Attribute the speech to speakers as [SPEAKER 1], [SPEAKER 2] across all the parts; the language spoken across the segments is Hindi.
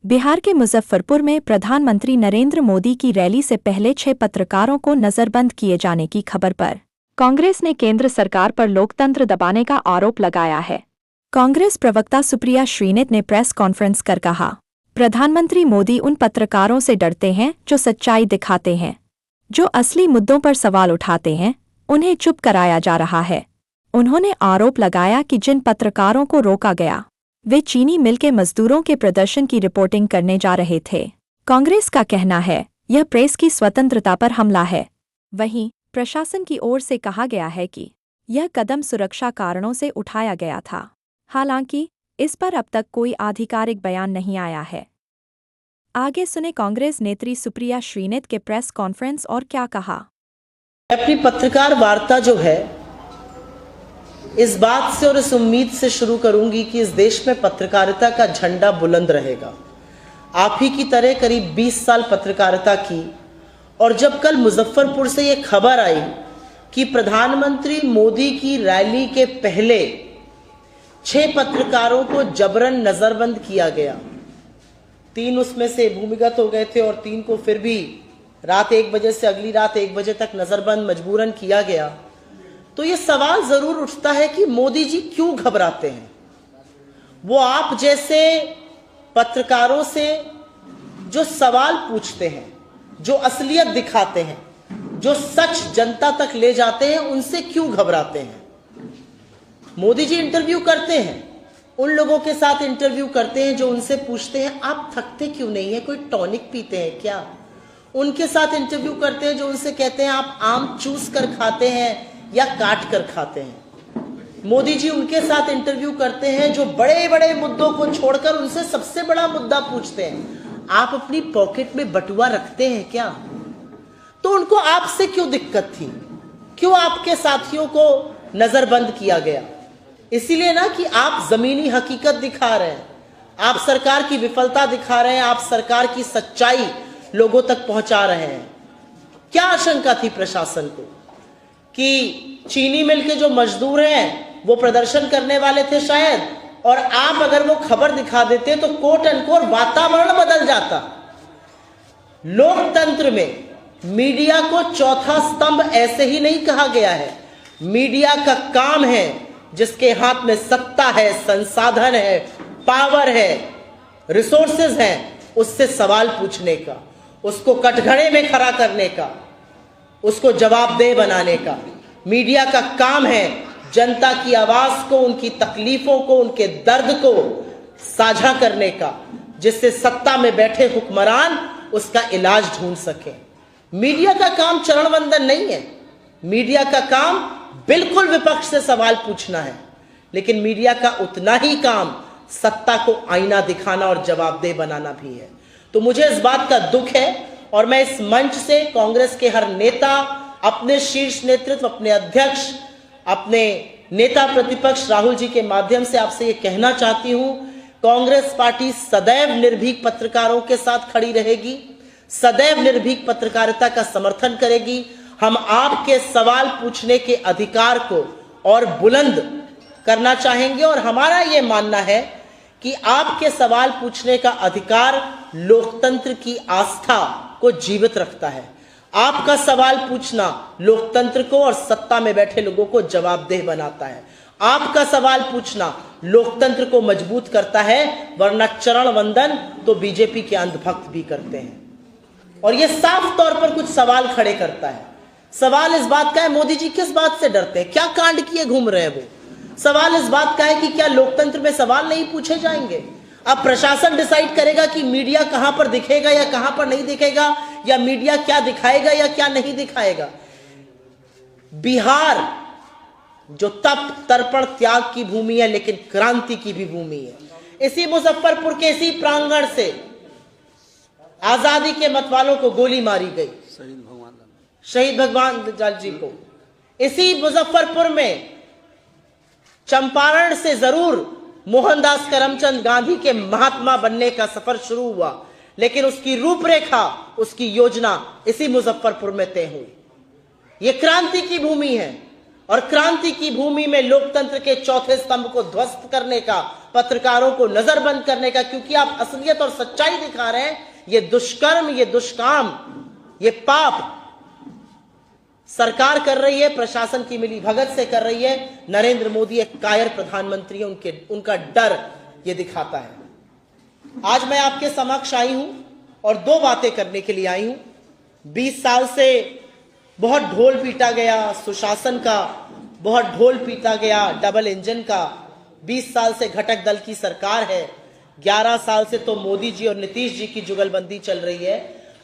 [SPEAKER 1] बिहार के मुजफ्फरपुर में प्रधानमंत्री नरेंद्र मोदी की रैली से पहले 6 पत्रकारों को नजरबंद किए जाने की खबर पर कांग्रेस ने केंद्र सरकार पर लोकतंत्र दबाने का आरोप लगाया है। कांग्रेस प्रवक्ता सुप्रिया श्रीनेत ने प्रेस कॉन्फ्रेंस कर कहा, प्रधानमंत्री मोदी उन पत्रकारों से डरते हैं जो सच्चाई दिखाते हैं। जो असली मुद्दों पर सवाल उठाते हैं उन्हें चुप कराया जा रहा है। उन्होंने आरोप लगाया कि जिन पत्रकारों को रोका गया वे चीनी मिल के मजदूरों के प्रदर्शन की रिपोर्टिंग करने जा रहे थे। कांग्रेस का कहना है यह प्रेस की स्वतंत्रता पर हमला है। वहीं प्रशासन की ओर से कहा गया है कि यह कदम सुरक्षा कारणों से उठाया गया था। हालांकि इस पर अब तक कोई आधिकारिक बयान नहीं आया है। आगे सुने कांग्रेस नेत्री सुप्रिया श्रीनेत के प्रेस कॉन्फ्रेंस और क्या कहा।
[SPEAKER 2] अपनी पत्रकार वार्ता जो है इस बात से और इस उम्मीद से शुरू करूंगी कि इस देश में पत्रकारिता का झंडा बुलंद रहेगा। आप ही की तरह करीब 20 साल पत्रकारिता की, और जब कल मुजफ्फरपुर से ये खबर आई कि प्रधानमंत्री मोदी की रैली के पहले 6 पत्रकारों को जबरन नजरबंद किया गया, 3 उसमें से भूमिगत हो गए थे और 3 को फिर भी रात 1 बजे से अगली रात 1 बजे तक नजरबंद मजबूरन किया गया, तो ये सवाल जरूर उठता है कि मोदी जी क्यों घबराते हैं। वो आप जैसे पत्रकारों से जो सवाल पूछते हैं, जो असलियत दिखाते हैं, जो सच जनता तक ले जाते हैं, उनसे क्यों घबराते हैं। मोदी जी इंटरव्यू करते हैं, उन लोगों के साथ इंटरव्यू करते हैं जो उनसे पूछते हैं आप थकते क्यों नहीं है, कोई टॉनिक पीते हैं क्या। उनके साथ इंटरव्यू करते हैं जो उनसे कहते हैं आप आम चूस कर खाते हैं या काट कर खाते हैं। मोदी जी उनके साथ इंटरव्यू करते हैं जो बड़े बड़े मुद्दों को छोड़कर उनसे सबसे बड़ा मुद्दा पूछते हैं, आप अपनी पॉकेट में बटुआ रखते हैं क्या। तो उनको आपसे क्यों दिक्कत थी, क्यों आपके साथियों को नजरबंद किया गया। इसीलिए ना कि आप जमीनी हकीकत दिखा रहे हैं, आप सरकार की विफलता दिखा रहे हैं, आप सरकार की सच्चाई लोगों तक पहुंचा रहे हैं। क्या आशंका थी प्रशासन को कि चीनी मिल के जो मजदूर हैं वो प्रदर्शन करने वाले थे शायद, और आप अगर वो खबर दिखा देते तो कोट अनकोट वातावरण बदल जाता। लोकतंत्र में मीडिया को चौथा स्तंभ ऐसे ही नहीं कहा गया है। मीडिया का काम है, जिसके हाथ में सत्ता है, संसाधन है, पावर है, रिसोर्सेज हैं, उससे सवाल पूछने का, उसको कटघरे में खड़ा करने का, उसको जवाबदेह बनाने का। मीडिया का काम है जनता की आवाज को, उनकी तकलीफों को, उनके दर्द को साझा करने का, जिससे सत्ता में बैठे हुक्मरान उसका इलाज ढूंढ सके। मीडिया का काम चरण वंदन नहीं है। मीडिया का काम बिल्कुल विपक्ष से सवाल पूछना है, लेकिन मीडिया का उतना ही काम सत्ता को आईना दिखाना और जवाबदेह बनाना भी है। तो मुझे इस बात का दुख है, और मैं इस मंच से कांग्रेस के हर नेता, अपने शीर्ष नेतृत्व, अपने अध्यक्ष, अपने नेता प्रतिपक्ष राहुल जी के माध्यम से आपसे ये कहना चाहती हूं, कांग्रेस पार्टी सदैव निर्भीक पत्रकारों के साथ खड़ी रहेगी, सदैव निर्भीक पत्रकारिता का समर्थन करेगी। हम आपके सवाल पूछने के अधिकार को और बुलंद करना चाहेंगे, और हमारा ये मानना है कि आपके सवाल पूछने का अधिकार लोकतंत्र की आस्था को जीवित रखता है। आपका सवाल पूछना लोकतंत्र को और सत्ता में बैठे लोगों को जवाबदेह बनाता है। आपका सवाल पूछना लोकतंत्र को मजबूत करता है, वरना चरण वंदन तो बीजेपी के अंधभक्त भी करते हैं। और यह साफ तौर पर कुछ सवाल खड़े करता है। सवाल इस बात का है मोदी जी किस बात से डरते हैं, क्या कांड किए घूम रहे हैं वो। सवाल इस बात का है कि क्या लोकतंत्र में सवाल नहीं पूछे जाएंगे। अब प्रशासन डिसाइड करेगा कि मीडिया कहां पर दिखेगा या कहां पर नहीं दिखेगा, या मीडिया क्या दिखाएगा या क्या नहीं दिखाएगा। बिहार जो तप तर्पण त्याग की भूमि है, लेकिन क्रांति की भी भूमि है। इसी मुजफ्फरपुर के इसी प्रांगण से आजादी के मतवालों को गोली मारी गई, शहीद भगवान लाल जी को। इसी मुजफ्फरपुर में चंपारण से जरूर मोहनदास करमचंद गांधी के महात्मा बनने का सफर शुरू हुआ, लेकिन उसकी रूपरेखा, उसकी योजना इसी मुजफ्फरपुर में तय हुई। यह क्रांति की भूमि है, और क्रांति की भूमि में लोकतंत्र के चौथे स्तंभ को ध्वस्त करने का, पत्रकारों को नजरबंद करने का, क्योंकि आप असलियत और सच्चाई दिखा रहे हैं। ये दुष्कर्म, ये दुष्काम, ये पाप सरकार कर रही है, प्रशासन की मिली भगत से कर रही है। नरेंद्र मोदी एक कायर प्रधानमंत्री है, उनका डर ये दिखाता है। आज मैं आपके समक्ष आई हूं और दो बातें करने के लिए आई हूं। 20 साल से बहुत ढोल पीटा गया सुशासन का, बहुत ढोल पीटा गया डबल इंजन का। 20 साल से घटक दल की सरकार है, 11 साल से तो मोदी जी और नीतीश जी की जुगलबंदी चल रही है।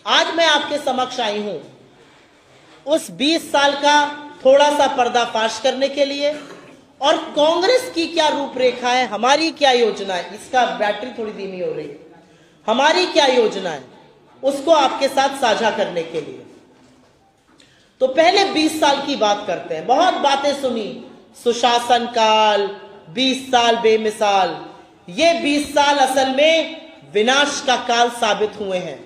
[SPEAKER 2] आज मैं आपके समक्ष आई हूं उस 20 साल का थोड़ा सा पर्दाफाश करने के लिए, और कांग्रेस की क्या रूपरेखा है, हमारी क्या योजना है। इसका बैटरी थोड़ी धीमी हो रही है। हमारी क्या योजना है उसको आपके साथ साझा करने के लिए। तो पहले 20 साल की बात करते हैं। बहुत बातें सुनी, सुशासन काल, 20 साल बेमिसाल। ये 20 साल असल में विनाश का काल साबित हुए हैं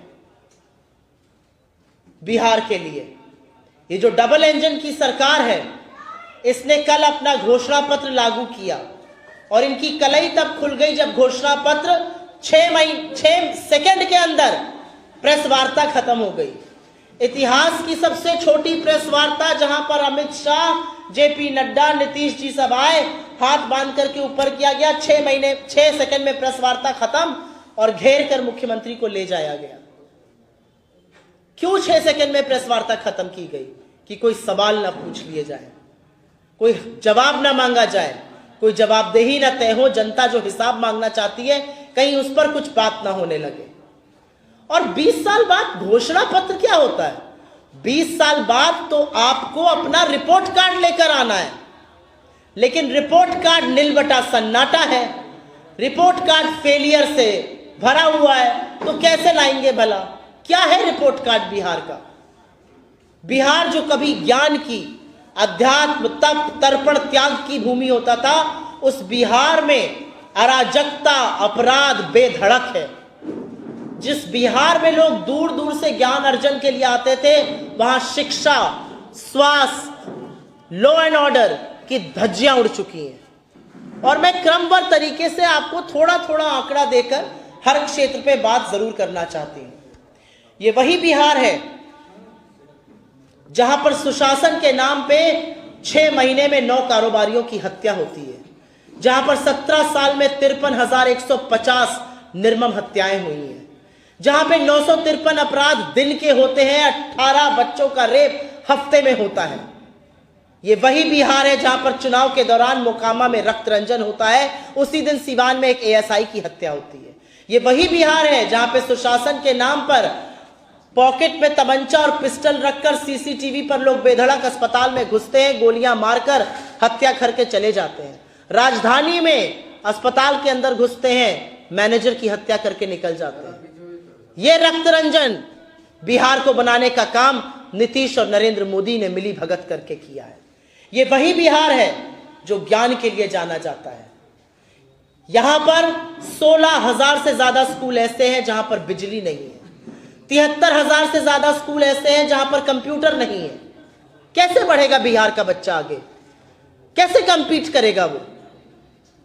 [SPEAKER 2] बिहार के लिए। ये जो डबल इंजन की सरकार है, इसने कल अपना घोषणा पत्र लागू किया और इनकी कलई तब खुल गई जब घोषणा पत्र 6 सेकंड के अंदर प्रेस वार्ता खत्म हो गई। इतिहास की सबसे छोटी प्रेस वार्ता, जहां पर अमित शाह, जेपी नड्डा, नीतीश जी सब आए, हाथ बांध करके ऊपर किया गया। 6 सेकंड में प्रेस वार्ता खत्म और घेर कर मुख्यमंत्री को ले जाया गया। क्यों 6 सेकंड में प्रेस वार्ता खत्म की गई? कि कोई सवाल ना पूछ लिए जाए, कोई जवाब ना मांगा जाए, कोई जवाबदेही ना तय हो। जनता जो हिसाब मांगना चाहती है, कहीं उस पर कुछ बात ना होने लगे। और 20 साल बाद घोषणा पत्र क्या होता है? 20 साल बाद तो आपको अपना रिपोर्ट कार्ड लेकर आना है, लेकिन रिपोर्ट कार्ड नीलबटा सन्नाटा है, रिपोर्ट कार्ड फेलियर से भरा हुआ है। तो कैसे लाएंगे भला? क्या है रिपोर्ट कार्ड बिहार का? बिहार जो कभी ज्ञान की, अध्यात्म, तप, तर्पण, त्याग की भूमि होता था, उस बिहार में अराजकता, अपराध बेधड़क है। जिस बिहार में लोग दूर दूर से ज्ञान अर्जन के लिए आते थे, वहां शिक्षा, स्वास्थ्य, लॉ एंड ऑर्डर की धज्जियां उड़ चुकी हैं। और मैं क्रमबद्ध तरीके से आपको थोड़ा थोड़ा आंकड़ा देकर हर क्षेत्र पे बात जरूर करना चाहती हूं। ये वही बिहार है जहां पर सुशासन के नाम पे 6 महीने में 9 कारोबारियों की हत्या होती है, जहां पर 17 साल में 53,150 निर्मम हत्याएं हुई हैं, जहां पे 953 अपराध दिन के होते हैं, 18 बच्चों का रेप हफ्ते में होता है। ये वही बिहार है जहां पर चुनाव के दौरान मोकामा में रक्त रंजन होता है, उसी दिन सिवान में एक एएसआई की हत्या होती है। ये वही बिहार है जहां पे सुशासन के नाम पर पॉकेट में तमंचा और पिस्टल रखकर सीसीटीवी पर लोग बेधड़क अस्पताल में घुसते हैं, गोलियां मारकर हत्या करके चले जाते हैं। राजधानी में अस्पताल के अंदर घुसते हैं, मैनेजर की हत्या करके निकल जाते हैं। ये रक्त रंजन बिहार को बनाने का काम नीतीश और नरेंद्र मोदी ने मिली भगत करके किया है। ये वही बिहार है जो ज्ञान के लिए जाना जाता है। यहां पर 16,000 से ज्यादा स्कूल ऐसे हैं जहां पर बिजली नहीं है, 73,000 से ज्यादा स्कूल ऐसे हैं जहां पर कंप्यूटर नहीं है। कैसे बढ़ेगा बिहार का बच्चा आगे? कैसे कंपीट करेगा वो?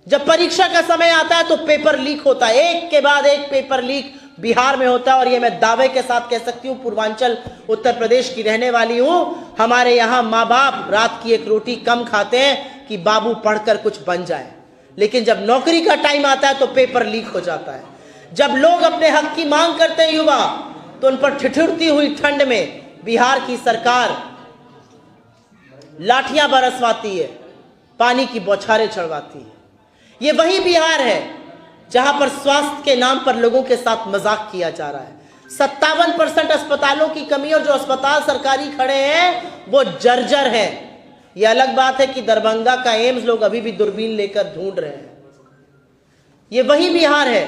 [SPEAKER 2] जब परीक्षा का समय आता है तो पेपर लीक होता है, एक के बाद एक पेपर लीक बिहार में होता है। और ये मैं दावे के साथ कह सकती हूँ, पूर्वांचल उत्तर प्रदेश की रहने वाली हूं। हमारे यहां माँ बाप रात की एक रोटी कम खाते हैं कि बाबू पढ़कर कुछ बन जाए, लेकिन जब नौकरी का टाइम आता है तो पेपर लीक हो जाता है। जब लोग अपने हक की मांग करते हैं युवा, तो उन पर ठिठुरती हुई ठंड में बिहार की सरकार लाठियां बरसवाती है, पानी की बौछारें चढ़वाती है। ये वही बिहार है जहां पर स्वास्थ्य के नाम पर लोगों के साथ मजाक किया जा रहा है। 57% अस्पतालों की कमी, और जो अस्पताल सरकारी खड़े हैं वो जर्जर है। ये अलग बात है कि दरभंगा का एम्स लोग अभी भी दूरबीन लेकर ढूंढ रहे हैं। ये वही बिहार है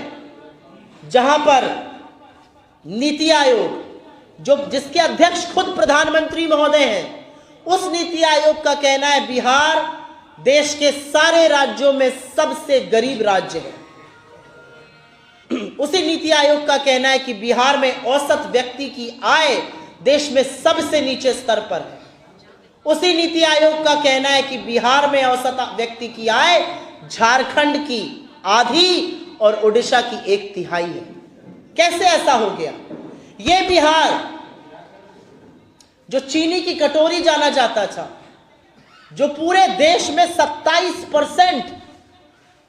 [SPEAKER 2] जहां पर नीति आयोग, जिसके अध्यक्ष खुद प्रधानमंत्री महोदय हैं, उस नीति आयोग का कहना है बिहार देश के सारे राज्यों में सबसे गरीब राज्य है। उसी नीति आयोग का कहना है कि बिहार में औसत व्यक्ति की आय देश में सबसे नीचे स्तर पर है। उसी नीति आयोग का कहना है कि बिहार में औसत व्यक्ति की आय झारखंड की आधी और ओडिशा की 1/3 है। कैसे ऐसा हो गया? ये बिहार जो चीनी की कटोरी जाना जाता था, जो पूरे देश में 27%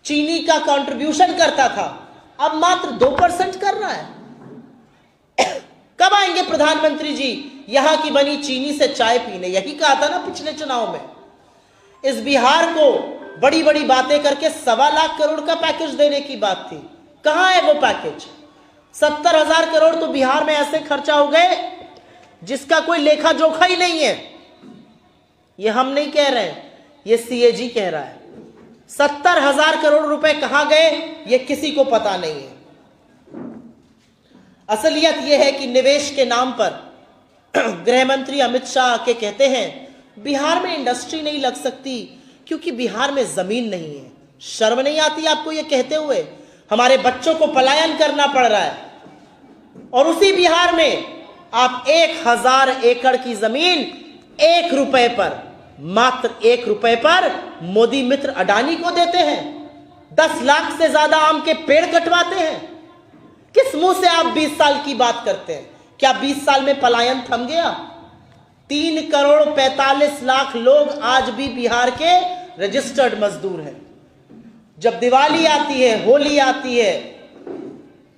[SPEAKER 2] चीनी का कंट्रीब्यूशन करता था, अब मात्र 2% कर रहा है। कब आएंगे प्रधानमंत्री जी यहां की बनी चीनी से चाय पीने? यही कहा था ना पिछले चुनाव में। इस बिहार को बड़ी बड़ी बातें करके 1.25 लाख करोड़ का पैकेज देने की बात थी। कहां है वो पैकेज? 70,000 करोड़ तो बिहार में ऐसे खर्चा हो गए जिसका कोई लेखा जोखा ही नहीं है। ये हम नहीं कह रहे हैं, ये सीएजी कह रहा है। 70,000 करोड़ रुपए कहां गए ये किसी को पता नहीं है। असलियत यह है कि निवेश के नाम पर गृह मंत्री अमित शाह के कहते हैं बिहार में इंडस्ट्री नहीं लग सकती क्योंकि बिहार में जमीन नहीं है। शर्म नहीं आती आपको ये कहते हुए? हमारे बच्चों को पलायन करना पड़ रहा है और उसी बिहार में आप 1000 एकड़ की जमीन 1 रुपए पर, मात्र 1 रुपए पर मोदी मित्र अडानी को देते हैं। 10 लाख से ज्यादा आम के पेड़ कटवाते हैं। किस मुंह से आप 20 साल की बात करते हैं? क्या 20 साल में पलायन थम गया? 3 करोड़ 45 लाख लोग आज भी बिहार के रजिस्टर्ड मजदूर हैं। जब दिवाली आती है, होली आती है,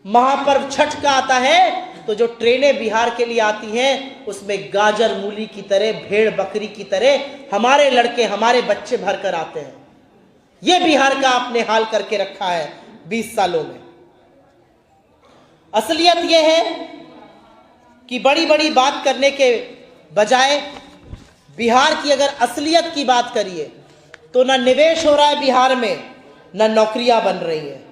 [SPEAKER 2] महापर्व छठ का आता है, तो जो ट्रेनें बिहार के लिए आती हैं उसमें गाजर मूली की तरह, भेड़ बकरी की तरह हमारे लड़के, हमारे बच्चे भर कर आते हैं। यह बिहार का आपने हाल करके रखा है 20 सालों में। असलियत यह है कि बड़ी बड़ी बात करने के बजाय बिहार की अगर असलियत की बात करिए तो ना निवेश हो रहा है बिहार में, ना नौकरियां बन रही हैं।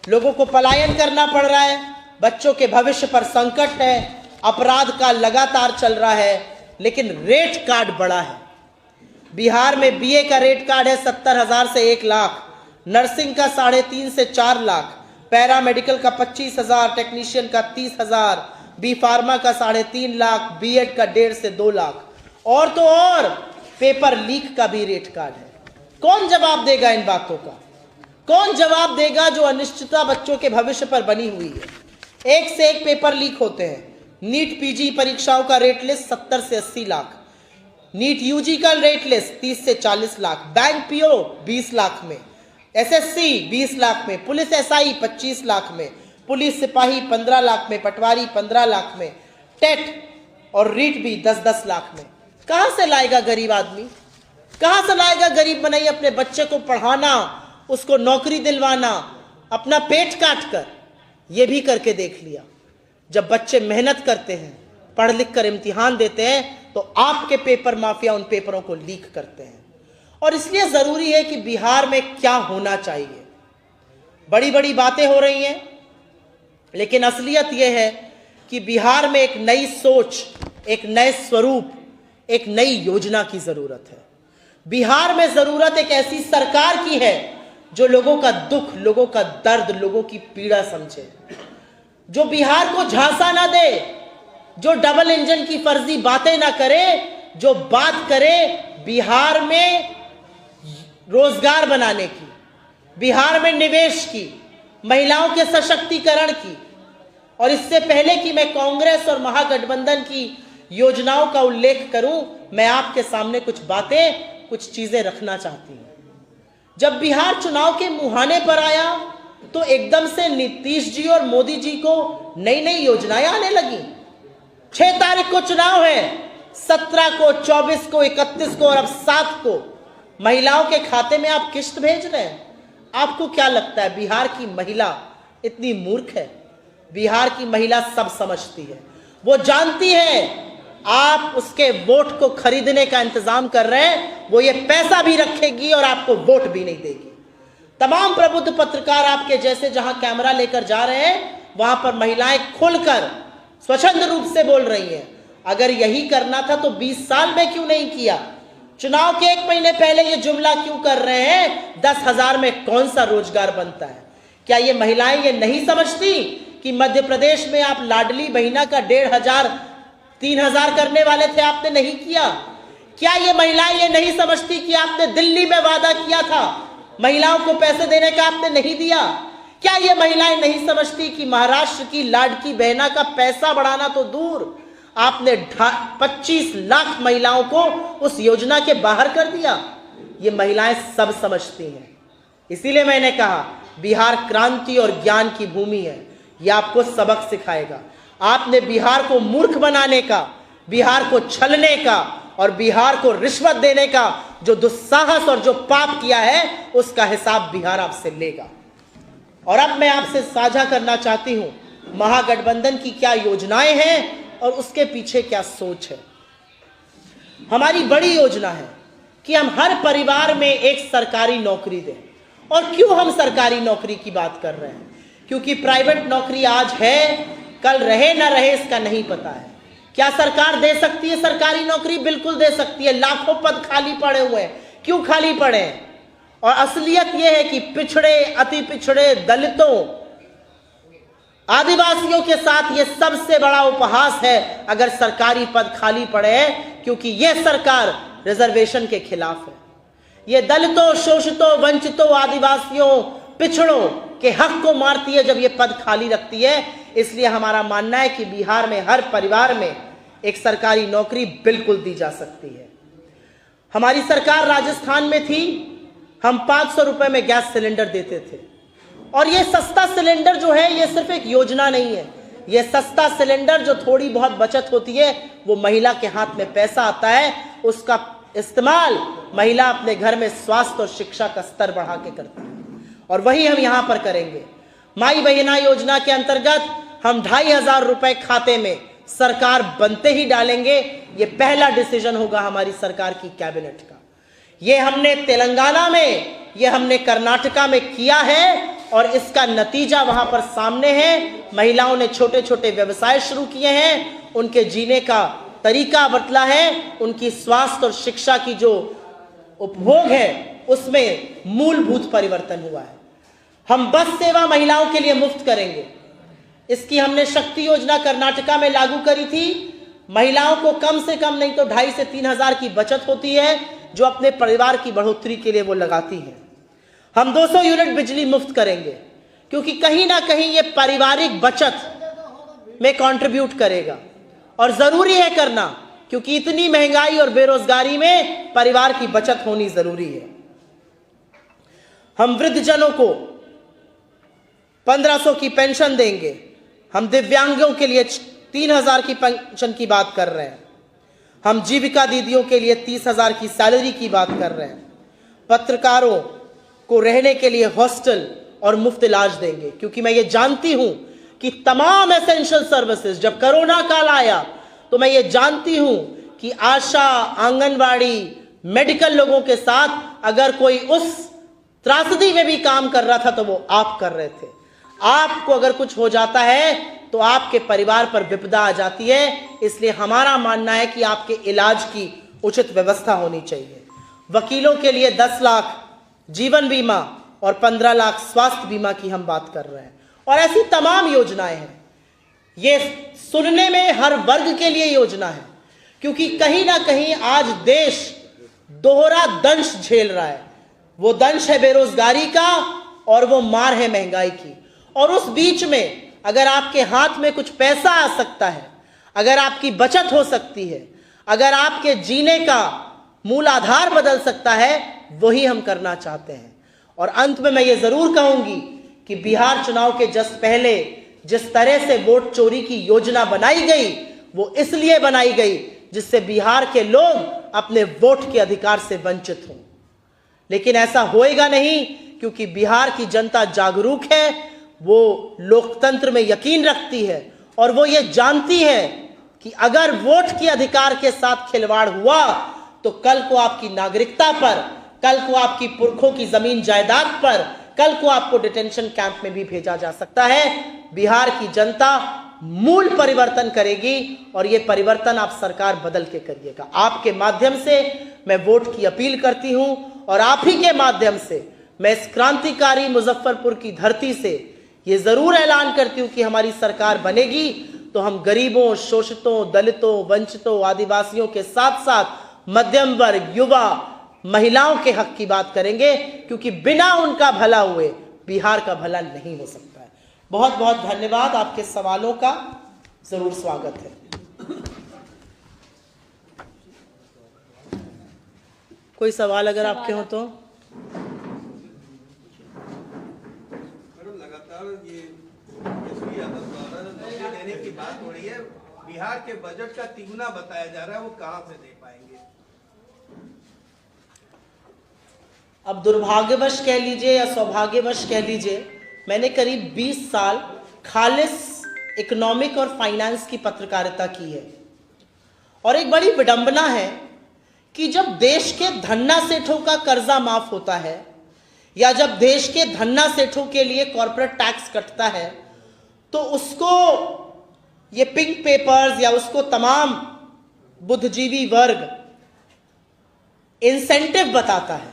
[SPEAKER 2] लोगों को पलायन करना पड़ रहा है, बच्चों के भविष्य पर संकट है, अपराध का लगातार चल रहा है, लेकिन रेट कार्ड बड़ा है। बिहार में बीए का रेट कार्ड है 70,000 से 1 लाख, नर्सिंग का 3.5 से 4 लाख, पैरामेडिकल का 25,000, टेक्नीशियन का 30,000, बी फार्मा का 3.5 लाख, बीएड का 1.5 से 2 लाख, और तो और पेपर लीक का भी रेट कार्ड है। कौन जवाब देगा इन बातों का? कौन जवाब देगा जो अनिश्चितता बच्चों के भविष्य पर बनी हुई है? एक से एक पेपर लीक होते हैं। नीट पीजी परीक्षाओं का रेट लिस्ट 70 से 80 लाख, नीट यूजी का रेट लिस्ट 30 से 40 लाख, बैंक पीओ 20 लाख में, एसएससी 20 लाख में, पुलिस एसआई 25 लाख में, पुलिस सिपाही 15 लाख में, पटवारी 15 लाख में, टेट और रीट भी 10-10 लाख में। कहां से लाएगा गरीब आदमी? कहां से लाएगा गरीब बनाई अपने बच्चे को पढ़ाना, उसको नौकरी दिलवाना, अपना पेट काट कर? ये भी करके देख लिया। जब बच्चे मेहनत करते हैं, पढ़ लिख कर इम्तिहान देते हैं, तो आपके पेपर माफिया उन पेपरों को लीक करते हैं। और इसलिए जरूरी है कि बिहार में क्या होना चाहिए। बड़ी बड़ी बातें हो रही हैं, लेकिन असलियत यह है कि बिहार में एक नई सोच, एक नए स्वरूप, एक नई योजना की जरूरत है। बिहार में जरूरत एक ऐसी सरकार की है जो लोगों का दुख, लोगों का दर्द, लोगों की पीड़ा समझे, जो बिहार को झांसा ना दे, जो डबल इंजन की फर्जी बातें ना करे, जो बात करे बिहार में रोजगार बनाने की, बिहार में निवेश की, महिलाओं के सशक्तिकरण की। और इससे पहले कि मैं कांग्रेस और महागठबंधन की योजनाओं का उल्लेख करूं, मैं आपके सामने कुछ बातें, कुछ चीजें रखना चाहती हूं। जब बिहार चुनाव के मुहाने पर आया तो एकदम से नीतीश जी और मोदी जी को नई नई योजनाएं आने लगी। 6 तारीख को चुनाव है, 17 को, 24 को, 31 को और अब 7 को महिलाओं के खाते में आप किस्त भेज रहे हैं। आपको क्या लगता है बिहार की महिला इतनी मूर्ख है? बिहार की महिला सब समझती है। वो जानती है आप उसके वोट को खरीदने का इंतजाम कर रहे हैं, वो ये पैसा भी रखेगी और आपको वोट भी नहीं देगी। तमाम प्रबुद्ध पत्रकार आपके जैसे जहां कैमरा लेकर जा रहे हैं, वहां पर महिलाएं खुलकर स्वच्छंद रूप से बोल रही हैं। अगर यही करना था तो 20 साल में क्यों नहीं किया? चुनाव के 1 महीने पहले ये जुमला क्यों कर रहे हैं? 10,000 में कौन सा रोजगार बनता है? क्या ये महिलाएं ये नहीं समझती कि मध्य प्रदेश में आप लाडली बहिना का 1,500 3,000 करने वाले थे, आपने नहीं किया? क्या ये महिलाएं ये नहीं समझती कि आपने दिल्ली में वादा किया था महिलाओं को पैसे देने का, आपने नहीं दिया? क्या ये महिलाएं नहीं समझती कि महाराष्ट्र की लाडकी बहना का पैसा बढ़ाना तो दूर, आपने 25 लाख महिलाओं को उस योजना के बाहर कर दिया? ये महिलाएं सब समझती हैं। इसीलिए मैंने कहा बिहार क्रांति और ज्ञान की भूमि है, ये आपको सबक सिखाएगा। आपने बिहार को मूर्ख बनाने का, बिहार को छलने का और बिहार को रिश्वत देने का जो दुस्साहस और जो पाप किया है, उसका हिसाब बिहार आपसे लेगा। और अब मैं आपसे साझा करना चाहती हूं महागठबंधन की क्या योजनाएं हैं और उसके पीछे क्या सोच है। हमारी बड़ी योजना है कि हम हर परिवार में एक सरकारी नौकरी दें। और क्यों हम सरकारी नौकरी की बात कर रहे हैं? क्योंकि प्राइवेट नौकरी आज है, कल रहे ना रहे इसका नहीं पता है। क्या सरकार दे सकती है सरकारी नौकरी? बिल्कुल दे सकती है। लाखों पद खाली पड़े हुए हैं। क्यों खाली पड़े हैं? और असलियत यह है कि पिछड़े, अति पिछड़े, दलितों, आदिवासियों के साथ यह सबसे बड़ा उपहास है अगर सरकारी पद खाली पड़े हैं, क्योंकि यह सरकार रिजर्वेशन के खिलाफ है। यह दलितों, शोषितों, वंचितों, आदिवासियों, पिछड़ों के हक को मारती है जब यह पद खाली रखती है। इसलिए हमारा मानना है कि बिहार में हर परिवार में एक सरकारी नौकरी बिल्कुल दी जा सकती है। हमारी सरकार राजस्थान में थी, हम 500 रुपए में गैस सिलेंडर देते थे। और ये सस्ता सिलेंडर जो है, ये सिर्फ एक योजना नहीं है। ये सस्ता सिलेंडर जो थोड़ी बहुत बचत होती है, वो महिला के हाथ में पैसा आता है, उसका इस्तेमाल महिला अपने घर में स्वास्थ्य और शिक्षा का स्तर बढ़ा के करती है। और वही हम यहां पर करेंगे। माई बहिना योजना के अंतर्गत हम 2500 रुपए खाते में सरकार बनते ही डालेंगे। ये पहला डिसीजन होगा हमारी सरकार की कैबिनेट का। ये हमने तेलंगाना में, ये हमने कर्नाटका में किया है और इसका नतीजा वहां पर सामने है। महिलाओं ने छोटे छोटे व्यवसाय शुरू किए हैं, उनके जीने का तरीका बदला है, उनकी स्वास्थ्य और शिक्षा की जो उपभोग है उसमें मूलभूत परिवर्तन हुआ है। हम बस सेवा महिलाओं के लिए मुफ्त करेंगे। इसकी हमने शक्ति योजना कर्नाटका में लागू करी थी। महिलाओं को कम से कम नहीं तो 2,500 से 3,000 की बचत होती है जो अपने परिवार की बढ़ोतरी के लिए वो लगाती है। हम 200 यूनिट बिजली मुफ्त करेंगे, क्योंकि कहीं ना कहीं ये पारिवारिक बचत में कंट्रीब्यूट करेगा और जरूरी है करना, क्योंकि इतनी महंगाई और बेरोजगारी में परिवार की बचत होनी जरूरी है। हम वृद्धजनों को 1500 की पेंशन देंगे। हम दिव्यांगों के लिए 3000 की पेंशन की बात कर रहे हैं। हम जीविका दीदियों के लिए 30,000 की सैलरी की बात कर रहे हैं। पत्रकारों को रहने के लिए हॉस्टल और मुफ्त इलाज देंगे, क्योंकि मैं ये जानती हूं कि तमाम एसेंशियल सर्विसेज, जब कोरोना काल आया तो मैं ये जानती हूं कि आशा, आंगनवाड़ी, मेडिकल लोगों के साथ अगर कोई उस त्रासदी में भी काम कर रहा था तो वो आप कर रहे थे। आपको अगर कुछ हो जाता है तो आपके परिवार पर विपदा आ जाती है। इसलिए हमारा मानना है कि आपके इलाज की उचित व्यवस्था होनी चाहिए। वकीलों के लिए 10 लाख जीवन बीमा और 15 लाख स्वास्थ्य बीमा की हम बात कर रहे हैं। और ऐसी तमाम योजनाएं हैं। ये सुनने में हर वर्ग के लिए योजना है, क्योंकि कहीं ना कहीं आज देश दोहरा दंश झेल रहा है। वो दंश है बेरोजगारी का और वो मार है महंगाई की। और उस बीच में अगर आपके हाथ में कुछ पैसा आ सकता है, अगर आपकी बचत हो सकती है, अगर आपके जीने का मूल आधार बदल सकता है, वही हम करना चाहते हैं। और अंत में मैं ये जरूर कहूंगी कि बिहार चुनाव के जस्ट पहले जिस तरह से वोट चोरी की योजना बनाई गई, वो इसलिए बनाई गई जिससे बिहार के लोग अपने वोट के अधिकार से वंचित हों। लेकिन ऐसा होएगा नहीं, क्योंकि बिहार की जनता जागरूक है, वो लोकतंत्र में यकीन रखती है और वो ये जानती है कि अगर वोट के अधिकार के साथ खिलवाड़ हुआ तो कल को आपकी नागरिकता पर, कल को आपकी पुरखों की जमीन जायदाद पर, कल को आपको डिटेंशन कैंप में भी भेजा जा सकता है। बिहार की जनता मूल परिवर्तन करेगी और ये परिवर्तन आप सरकार बदल के करिएगा। आपके माध्यम से मैं वोट की अपील करती हूं और आप ही के माध्यम से मैं इस क्रांतिकारी मुजफ्फरपुर की धरती से ये जरूर ऐलान करती हूं कि हमारी सरकार बनेगी तो हम गरीबों, शोषितों, दलितों, वंचितों, आदिवासियों के साथ साथ मध्यम वर्ग, युवा, महिलाओं के हक की बात करेंगे, क्योंकि बिना उनका भला हुए बिहार का भला नहीं हो सकता है। बहुत बहुत धन्यवाद। आपके सवालों का जरूर स्वागत है। कोई सवाल अगर आपके हो तो?
[SPEAKER 3] लगातार ये नौकरी देने की बात हो रही है, बिहार के बजट का तिगुना बताया जा रहा है, वो कहां से दे पाएंगे?
[SPEAKER 2] अब दुर्भाग्यवश कह लीजिए या सौभाग्यवश कह लीजिए, मैंने करीब 20 साल खालिस इकोनॉमिक और फाइनेंस की पत्रकारिता की है, और एक बड़ी विडंबना है कि जब देश के धन्ना सेठों का कर्जा माफ होता है या जब देश के धन्ना सेठों के लिए कॉर्पोरेट टैक्स कटता है, तो उसको ये पिंक पेपर्स या उसको तमाम बुद्धिजीवी वर्ग इंसेंटिव बताता है,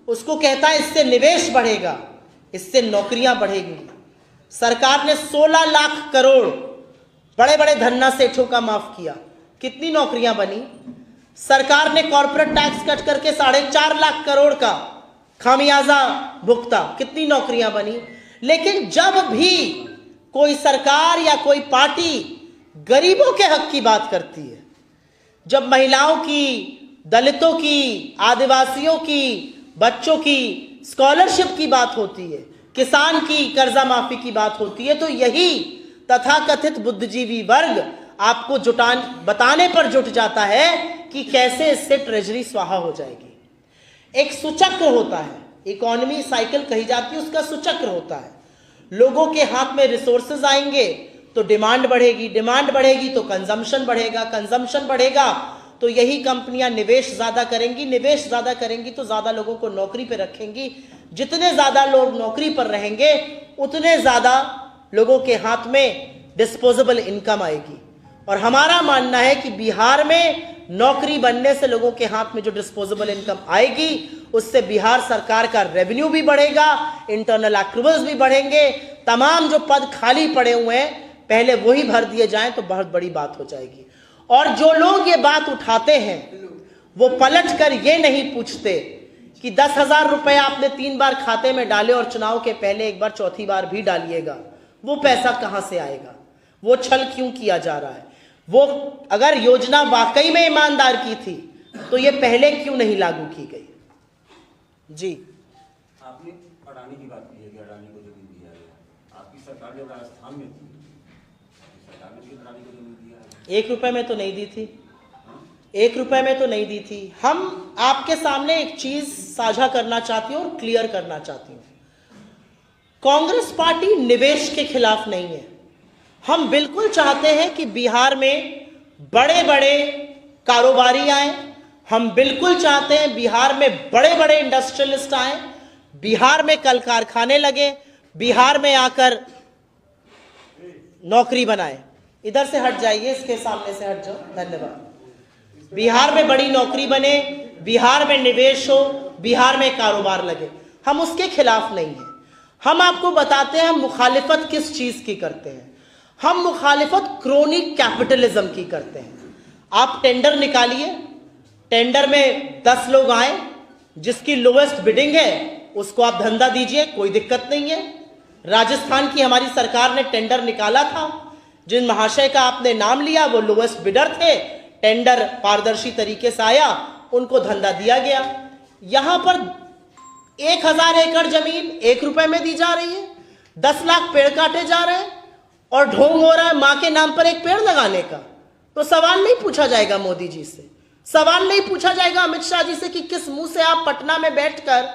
[SPEAKER 2] उसको कहता है इससे निवेश बढ़ेगा, इससे नौकरियां बढ़ेगी। सरकार ने 16 लाख करोड़ बड़े बड़े धन्ना सेठों का माफ किया, कितनी नौकरियां बनी? सरकार ने कॉर्पोरेट टैक्स कट करके 4.5 लाख करोड़ का खामियाजा भुगता, कितनी नौकरियां बनी? लेकिन जब भी कोई सरकार या कोई पार्टी गरीबों के हक की बात करती है, जब महिलाओं की, दलितों की, आदिवासियों की, बच्चों की स्कॉलरशिप की बात होती है, किसान की कर्जा माफी की बात होती है, तो यही तथाकथित बुद्धिजीवी वर्ग आपको बताने पर जुट जाता है कि कैसे इससे ट्रेजरी स्वाहा हो जाएगी। एक सुचक्र होता है, इकोनॉमी साइकिल कही जाती है, उसका सुचक्र होता है। लोगों के हाथ में रिसोर्सेज आएंगे तो डिमांड बढ़ेगी, डिमांड बढ़ेगी तो कंजम्पशन बढ़ेगा, कंजम्पशन बढ़ेगा तो यही कंपनियां निवेश ज्यादा करेंगी, निवेश ज्यादा करेंगी तो ज्यादा लोगों को नौकरी पर रखेंगी। जितने ज्यादा लोग नौकरी पर रहेंगे उतने ज्यादा लोगों के हाथ में डिस्पोजेबल इनकम आएगी। और हमारा मानना है कि बिहार में नौकरी बनने से लोगों के हाथ में जो डिस्पोजेबल इनकम आएगी उससे बिहार सरकार का रेवेन्यू भी बढ़ेगा, इंटरनल एक्रूवल्स भी बढ़ेंगे, तमाम जो पद खाली पड़े हुए हैं पहले वही भर दिए जाएं तो बहुत बड़ी बात हो जाएगी। और जो लोग ये बात उठाते हैं वो पलट कर ये नहीं पूछते कि 10,000 रुपए आपने 3 बार खाते में डाले और चुनाव के पहले एक बार, चौथी बार भी डालिएगा, वो पैसा कहां से आएगा, वो छल क्यों किया जा रहा है, वो अगर योजना वाकई में ईमानदार की थी तो ये पहले क्यों नहीं लागू की गई। जी,
[SPEAKER 4] आपने अडानी की बात की है कि अडानी को जमीन दिया गया, आपकी सरकार जब राजस्थान में थी सरकार ने अडानी को जमीन दिया है?
[SPEAKER 2] 1 रुपए में तो नहीं दी थी, 1 रुपए में तो नहीं दी थी। हम आपके सामने एक चीज साझा करना चाहती हूं और क्लियर करना चाहती हूं, कांग्रेस पार्टी निवेश के खिलाफ नहीं है। हम बिल्कुल चाहते हैं कि बिहार में बड़े बड़े कारोबारी आए, हम बिल्कुल चाहते हैं बिहार में बड़े बड़े इंडस्ट्रियलिस्ट आए, बिहार में कल कारखाने लगे, बिहार में आकर नौकरी बनाए। इधर से हट जाइए, इसके सामने से हट जाओ, धन्यवाद। बिहार में बड़ी नौकरी बने, बिहार में निवेश हो, बिहार में कारोबार लगे, हम उसके खिलाफ नहीं हैं। हम आपको बताते हैं हम मुखालिफत किस चीज की करते हैं। हम मुखालिफत क्रोनिक कैपिटलिज्म की करते हैं। आप टेंडर निकालिए, टेंडर में 10 लोग आए, जिसकी लोएस्ट बिडिंग है उसको आप धंधा दीजिए, कोई दिक्कत नहीं है। राजस्थान की हमारी सरकार ने टेंडर निकाला था, जिन महाशय का आपने नाम लिया वो लोएस्ट बिडर थे, टेंडर पारदर्शी तरीके से आया, उनको धंधा दिया गया। यहां पर 1000 एकड़ जमीन 1 रुपए में दी जा रही है, 10 लाख पेड़ काटे जा रहे हैं और ढोंग हो रहा है मां के नाम पर एक पेड़ लगाने का। तो सवाल नहीं पूछा जाएगा मोदी जी से, सवाल नहीं पूछा जाएगा अमित शाह जी से कि किस मुंह से आप पटना में बैठकर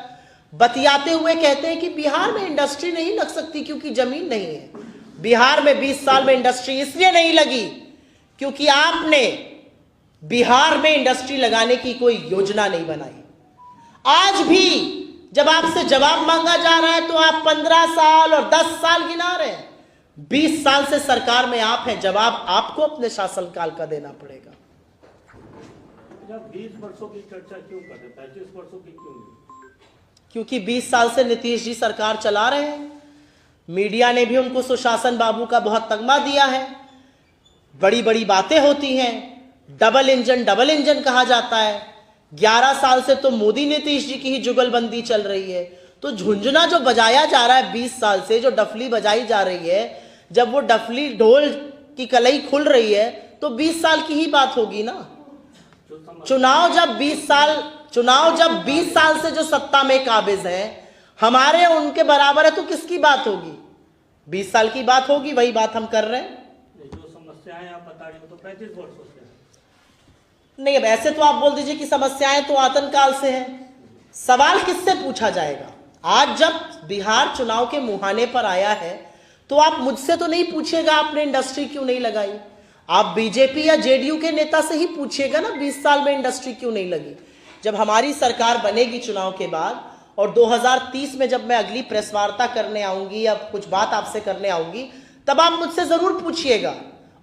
[SPEAKER 2] बतियाते हुए कहते हैं कि बिहार में इंडस्ट्री नहीं लग सकती क्योंकि जमीन नहीं है। बिहार में 20 साल में इंडस्ट्री इसलिए नहीं लगी क्योंकि आपने बिहार में इंडस्ट्री लगाने की कोई योजना नहीं बनाई। आज भी जब आपसे जवाब मांगा जा रहा है तो आप 15 साल और 10 साल गिना रहे हैं। 20 साल से सरकार में आप हैं, जवाब आपको अपने शासनकाल का देना पड़ेगा।
[SPEAKER 4] 20 वर्षों की चर्चा क्यों कर रहे, 35 वर्षों की क्यों नहीं?
[SPEAKER 2] क्योंकि 20 साल से नीतीश जी सरकार चला रहे हैं। मीडिया ने भी उनको सुशासन बाबू का बहुत तगमा दिया है, बड़ी बड़ी बातें होती हैं, डबल इंजन कहा जाता है। 11 साल से तो मोदी नीतीश जी की ही जुगलबंदी चल रही है। तो झुंझुना जो बजाया जा रहा है 20 साल से, जो डफली बजाई जा रही है, जब वो डफली ढोल की कलई खुल रही है तो 20 साल की ही बात होगी ना। चुनाव जब 20 साल से जो सत्ता में काबिज हैं, हमारे उनके बराबर है, तो किसकी बात होगी? 20 साल की बात होगी। वही बात हम कर रहे हैं।
[SPEAKER 5] जो समस्याएं आप बता रहे हो तो 35 वर्षों से
[SPEAKER 2] नहीं, अब ऐसे तो आप बोल दीजिए कि समस्याएं तो आतंक काल से हैं। सवाल किससे पूछा जाएगा? आज जब बिहार चुनाव के मुहाने पर आया है तो आप मुझसे तो नहीं पूछिएगा आपने इंडस्ट्री क्यों नहीं लगाई। आप बीजेपी या जेडीयू के नेता से ही पूछिएगा ना 20 साल में इंडस्ट्री क्यों नहीं लगी। जब हमारी सरकार बनेगी चुनाव के बाद और 2030 में जब मैं अगली प्रेस वार्ता करने आऊंगी या कुछ बात आपसे करने आऊंगी, तब आप मुझसे जरूर पूछिएगा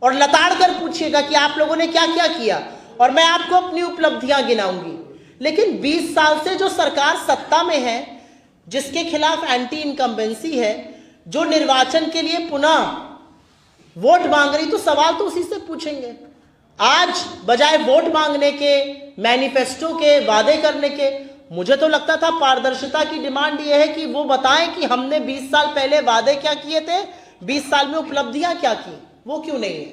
[SPEAKER 2] और लताड़ कर पूछिएगा कि आप लोगों ने क्या क्या किया, और मैं आपको अपनी उपलब्धियां गिनाऊंगी। लेकिन 20 साल से जो सरकार सत्ता में है, जिसके खिलाफ एंटी इनकम्बेंसी है, जो निर्वाचन के लिए पुनः वोट मांग रही, तो सवाल तो उसी से पूछेंगे। आज बजाय वोट मांगने के, मैनिफेस्टो के, वादे करने के, मुझे तो लगता था पारदर्शिता की डिमांड यह है कि वो बताएं कि हमने 20 साल पहले वादे क्या किए थे, 20 साल में उपलब्धियां क्या की। वो क्यों नहीं है?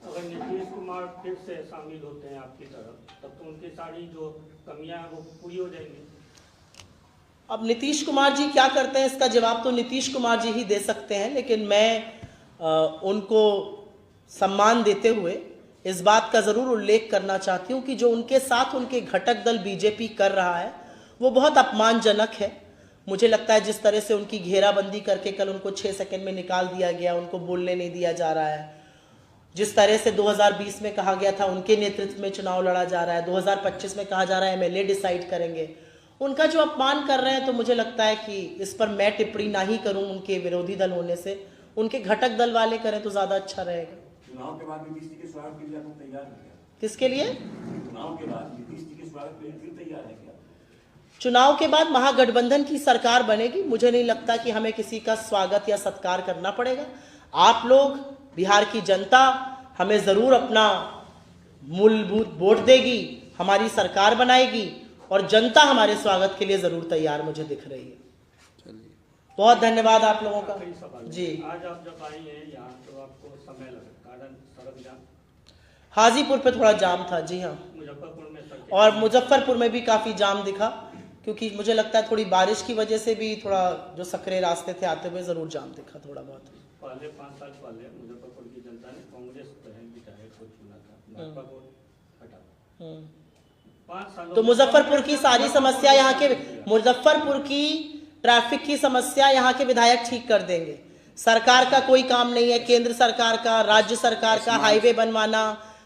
[SPEAKER 5] अगर नीतीश कुमार फिर से शामिल होते हैं आपकी तरफ, तब तो उनकी सारी जो कमियां हैं वो पूरी हो जाएंगी।
[SPEAKER 2] अब नीतीश कुमार जी क्या करते हैं इसका जवाब तो नीतीश कुमार जी ही दे सकते हैं, लेकिन मैं उनको सम्मान देते हुए इस बात का जरूर उल्लेख करना चाहती हूं कि जो उनके साथ उनके घटक दल बीजेपी कर रहा है वो बहुत अपमानजनक है। मुझे लगता है जिस तरह से उनकी घेराबंदी करके कल उनको 6 सेकंड में निकाल दिया गया, उनको बोलने नहीं दिया जा रहा है, जिस तरह से 2020 में कहा गया था उनके नेतृत्व में चुनाव लड़ा जा रहा है, 2025 में कहा जा रहा है एमएलए डिसाइड करेंगे, उनका जो अपमान कर रहे हैं, तो मुझे लगता है कि इस पर मैं टिप्पणी ना ही करूं उनके विरोधी दल होने से, उनके घटक दल वाले करें तो ज्यादा अच्छा रहेगा।
[SPEAKER 4] चुनाव के बाद नीतीश जी के स्वागत के लिए आप तैयार हैं क्या?
[SPEAKER 2] किसके लिए?
[SPEAKER 4] चुनाव के बाद नीतीश जी के स्वागत के लिए फिर तैयार है क्या?
[SPEAKER 2] चुनाव के बाद महागठबंधन की सरकार बनेगी, मुझे नहीं लगता कि हमें किसी का स्वागत या सत्कार करना पड़ेगा। आप लोग, बिहार की जनता हमें जरूर अपना मूलभूत वोट देगी, हमारी सरकार बनाएगी और जनता हमारे स्वागत के लिए जरूर तैयार मुझे दिख रही है। बहुत धन्यवाद आप लोगों का जी।
[SPEAKER 5] आज आप जब आई हैं यहाँ तो आपको समय लगा, कारण सड़क जाम,
[SPEAKER 2] हाजीपुर पे थोड़ा जाम था जी हाँ,
[SPEAKER 5] मुजफ्फरपुर में सड़क,
[SPEAKER 2] और मुजफ्फरपुर में भी काफी जाम दिखा, क्योंकि मुझे लगता है थोड़ी बारिश की वजह से भी थोड़ा जो सकरे रास्ते थे आते हुए जरूर जाम दिखा थोड़ा बहुत।
[SPEAKER 5] पहले 5 साल पहले मुजफ्फरपुर की जनता ने कांग्रेस विधायक को चुना था, भाजपा को हटा। 5 सालों
[SPEAKER 2] तो मुजफ्फरपुर की सारी समस्या यहाँ के, मुजफ्फरपुर की ट्रैफिक की समस्या यहाँ के विधायक ठीक कर देंगे। सरकार का कोई काम नहीं है, केंद्र सरकार का, राज्य सरकार का हाईवे बनवाना,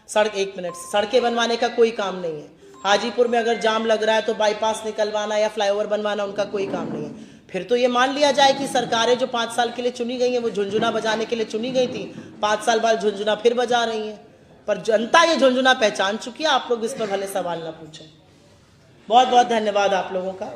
[SPEAKER 2] सड़कें बनवाने का कोई काम नहीं है। हाजीपुर में अगर जाम लग रहा है तो बाईपास निकलवाना या फ्लाईओवर बनवाना उनका कोई काम नहीं है। फिर तो ये मान लिया जाए कि सरकारें जो 5 साल के लिए चुनी गई हैं वो झुंझुना बजाने के लिए चुनी गई थी, 5 साल बाद झुंझुना फिर बजा रही हैं, पर जनता ये झुंझुना पहचान चुकी है। आप लोग इस पर भले सवाल ना पूछें। बहुत बहुत धन्यवाद आप लोगों का।